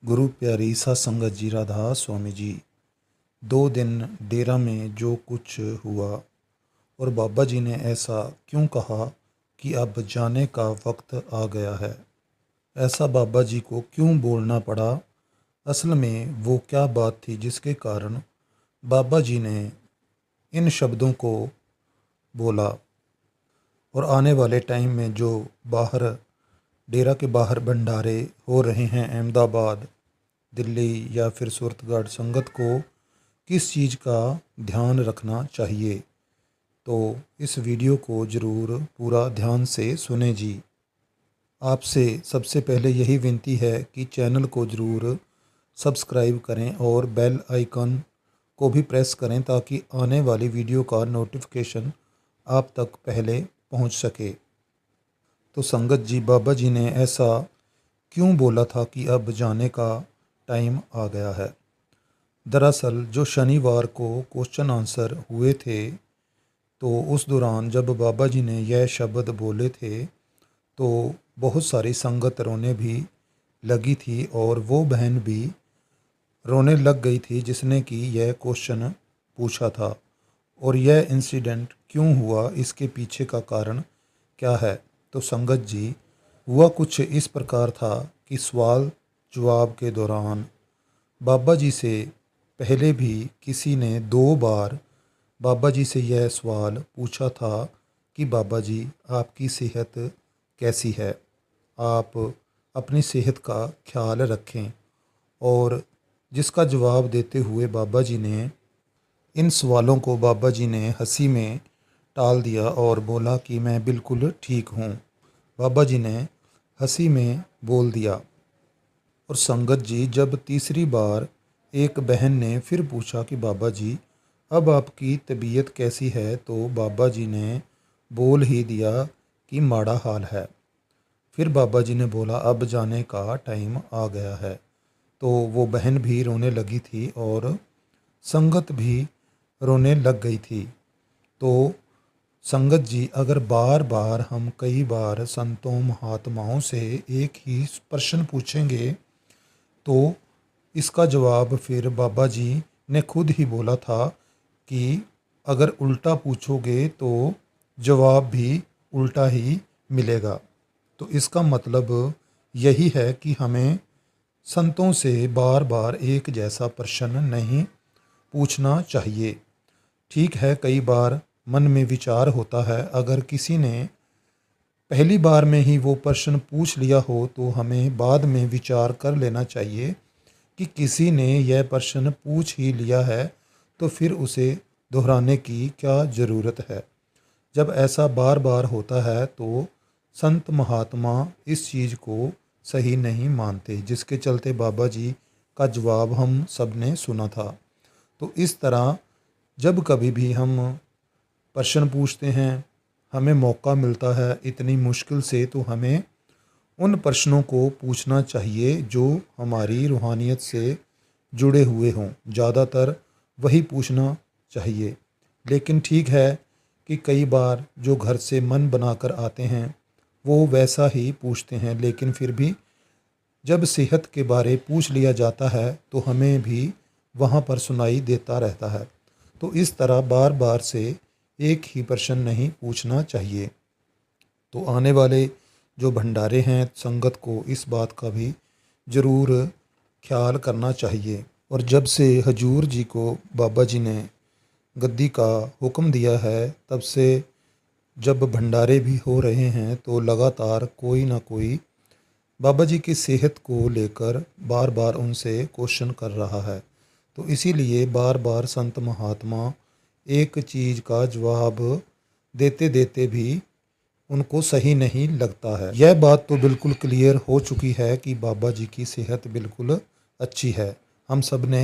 गुरु प्यारी सत्संगत जी राधा स्वामी जी। 2 दिन डेरा में जो कुछ हुआ और बाबा जी ने ऐसा क्यों कहा कि अब जाने का वक्त आ गया है। ऐसा बाबा जी को क्यों बोलना पड़ा। असल में वो क्या बात थी जिसके कारण बाबा जी ने इन शब्दों को बोला। और आने वाले टाइम में जो बाहर डेरा के बाहर भंडारे हो रहे हैं अहमदाबाद, दिल्ली या फिर सूरतगढ़, संगत को किस चीज़ का ध्यान रखना चाहिए। तो इस वीडियो को ज़रूर पूरा ध्यान से सुने जी। आपसे सबसे पहले यही विनती है कि चैनल को ज़रूर सब्सक्राइब करें और बेल आइकन को भी प्रेस करें ताकि आने वाली वीडियो का नोटिफिकेशन आप तक पहले पहुंच सके। तो संगत जी, बाबा जी ने ऐसा क्यों बोला था कि अब जाने का टाइम आ गया है। दरअसल जो शनिवार को क्वेश्चन आंसर हुए थे तो उस दौरान जब बाबा जी ने यह शब्द बोले थे तो बहुत सारी संगत रोने भी लगी थी और वो बहन भी रोने लग गई थी जिसने कि यह क्वेश्चन पूछा था। और यह इंसिडेंट क्यों हुआ, इसके पीछे का कारण क्या है। तो संगत जी, हुआ कुछ इस प्रकार था कि सवाल जवाब के दौरान बाबा जी से पहले भी किसी ने 2 बार बाबा जी से यह सवाल पूछा था कि बाबा जी, आपकी सेहत कैसी है, आप अपनी सेहत का ख्याल रखें। और जिसका जवाब देते हुए बाबा जी ने इन सवालों को बाबा जी ने हंसी में टाल दिया और बोला कि मैं बिल्कुल ठीक हूँ। बाबा जी ने हंसी में बोल दिया। और संगत जी, जब तीसरी बार एक बहन ने फिर पूछा कि बाबा जी, अब आपकी तबीयत कैसी है, तो बाबा जी ने बोल ही दिया कि माड़ा हाल है। फिर बाबा जी ने बोला अब जाने का टाइम आ गया है। तो वो बहन भी रोने लगी थी और संगत भी रोने लग गई थी। तो संगत जी, अगर बार बार हम कई बार संतों महात्माओं से एक ही प्रश्न पूछेंगे तो इसका जवाब फिर बाबा जी ने खुद ही बोला था कि अगर उल्टा पूछोगे तो जवाब भी उल्टा ही मिलेगा। तो इसका मतलब यही है कि हमें संतों से बार बार एक जैसा प्रश्न नहीं पूछना चाहिए। ठीक है, कई बार मन में विचार होता है, अगर किसी ने पहली बार में ही वो प्रश्न पूछ लिया हो तो हमें बाद में विचार कर लेना चाहिए कि किसी ने यह प्रश्न पूछ ही लिया है तो फिर उसे दोहराने की क्या ज़रूरत है। जब ऐसा बार बार होता है तो संत महात्मा इस चीज़ को सही नहीं मानते, जिसके चलते बाबा जी का जवाब हम सब ने सुना था। तो इस तरह जब कभी भी हम प्रश्न पूछते हैं, हमें मौका मिलता है इतनी मुश्किल से, तो हमें उन प्रश्नों को पूछना चाहिए जो हमारी रूहानियत से जुड़े हुए हों। ज़्यादातर वही पूछना चाहिए। लेकिन ठीक है कि कई बार जो घर से मन बनाकर आते हैं वो वैसा ही पूछते हैं, लेकिन फिर भी जब सेहत के बारे पूछ लिया जाता है तो हमें भी वहाँ पर सुनाई देता रहता है। तो इस तरह बार बार से एक ही प्रश्न नहीं पूछना चाहिए। तो आने वाले जो भंडारे हैं, संगत को इस बात का भी ज़रूर ख्याल करना चाहिए। और जब से हजूर जी को बाबा जी ने गद्दी का हुक्म दिया है, तब से जब भंडारे भी हो रहे हैं तो लगातार कोई ना कोई बाबा जी की सेहत को लेकर बार बार उनसे क्वेश्चन कर रहा है। तो इसीलिए बार बार संत महात्मा एक चीज़ का जवाब देते देते भी उनको सही नहीं लगता है। यह बात तो बिल्कुल क्लियर हो चुकी है कि बाबा जी की सेहत बिल्कुल अच्छी है। हम सब ने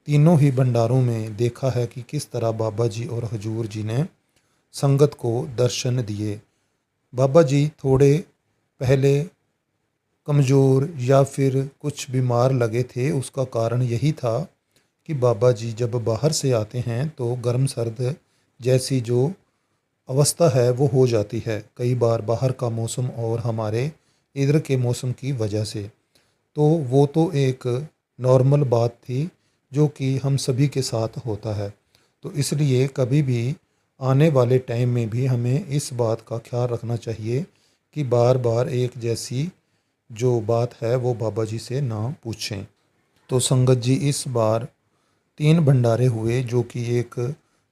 तीनों ही भंडारों में देखा है कि किस तरह बाबा जी और हजूर जी ने संगत को दर्शन दिए। बाबा जी थोड़े पहले कमज़ोर या फिर कुछ बीमार लगे थे, उसका कारण यही था कि बाबा जी जब बाहर से आते हैं तो गर्म सर्द जैसी जो अवस्था है वो हो जाती है, कई बार बाहर का मौसम और हमारे इधर के मौसम की वजह से। तो वो तो एक नॉर्मल बात थी जो कि हम सभी के साथ होता है। तो इसलिए कभी भी आने वाले टाइम में भी हमें इस बात का ख्याल रखना चाहिए कि बार बार एक जैसी जो बात है वो बाबा जी से ना पूछें। तो संगत जी, इस बार 3 भंडारे हुए जो कि एक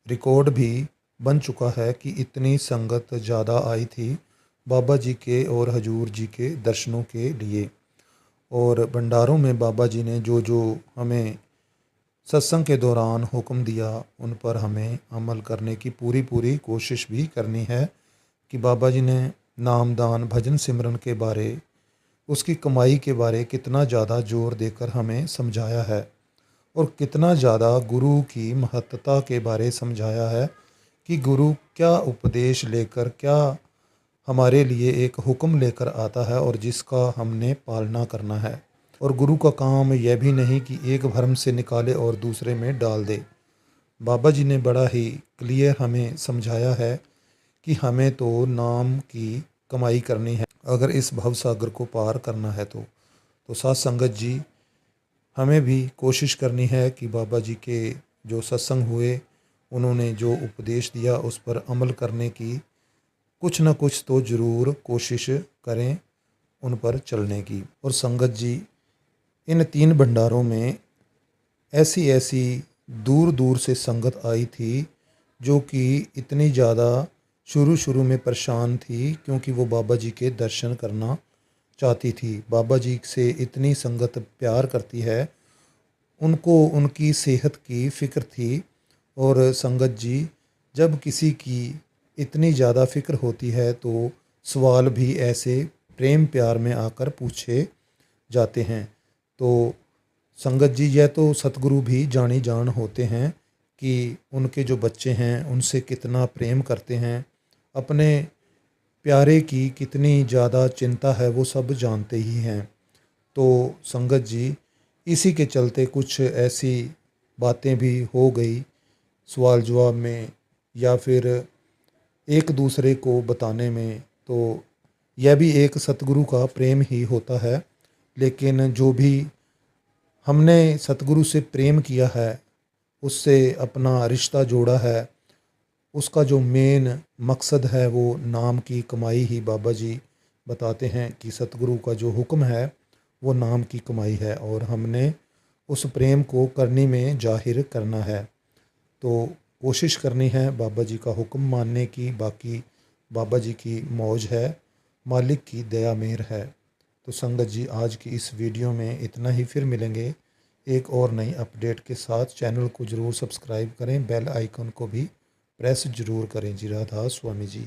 रिकॉर्ड भी बन चुका है कि इतनी संगत ज़्यादा आई थी बाबा जी के और हजूर जी के दर्शनों के लिए। और भंडारों में बाबा जी ने जो जो हमें सत्संग के दौरान हुक्म दिया उन पर हमें अमल करने की पूरी पूरी कोशिश भी करनी है कि बाबा जी ने नाम दान भजन सिमरन के बारे, उसकी कमाई के बारे कितना ज़्यादा जोर देकर हमें समझाया है और कितना ज़्यादा गुरु की महत्ता के बारे समझाया है कि गुरु क्या उपदेश लेकर, क्या हमारे लिए एक हुक्म लेकर आता है और जिसका हमने पालना करना है। और गुरु का काम यह भी नहीं कि एक भरम से निकाले और दूसरे में डाल दे। बाबा जी ने बड़ा ही क्लियर हमें समझाया है कि हमें तो नाम की कमाई करनी है अगर इस भव सागर को पार करना है। तो साथ संगत जी, हमें भी कोशिश करनी है कि बाबा जी के जो सत्संग हुए उन्होंने जो उपदेश दिया उस पर अमल करने की कुछ न कुछ तो ज़रूर कोशिश करें उन पर चलने की। और संगत जी, इन 3 भंडारों में ऐसी ऐसी दूर दूर से संगत आई थी जो कि इतनी ज़्यादा शुरू शुरू में परेशान थी क्योंकि वो बाबा जी के दर्शन करना चाहती थी। बाबा जी से इतनी संगत प्यार करती है, उनको उनकी सेहत की फ़िक्र थी। और संगत जी, जब किसी की इतनी ज़्यादा फ़िक्र होती है तो सवाल भी ऐसे प्रेम प्यार में आकर पूछे जाते हैं। तो संगत जी, यह तो सतगुरु भी जानी जान होते हैं कि उनके जो बच्चे हैं उनसे कितना प्रेम करते हैं, अपने प्यारे की कितनी ज़्यादा चिंता है वो सब जानते ही हैं। तो संगत जी, इसी के चलते कुछ ऐसी बातें भी हो गई सवाल जवाब में या फिर एक दूसरे को बताने में। तो यह भी एक सतगुरु का प्रेम ही होता है। लेकिन जो भी हमने सतगुरु से प्रेम किया है, उससे अपना रिश्ता जोड़ा है, उसका जो मेन मकसद है वो नाम की कमाई ही बाबा जी बताते हैं कि सतगुरु का जो हुक्म है वो नाम की कमाई है और हमने उस प्रेम को करनी में जाहिर करना है। तो कोशिश करनी है बाबा जी का हुक्म मानने की। बाकी बाबा जी की मौज है, मालिक की दया मेहर है। तो संगत जी, आज की इस वीडियो में इतना ही। फिर मिलेंगे एक और नई अपडेट के साथ। चैनल को ज़रूर सब्सक्राइब करें, बेल आइकन को भी प्रेस ज़रूर करें। जी राधा स्वामी जी।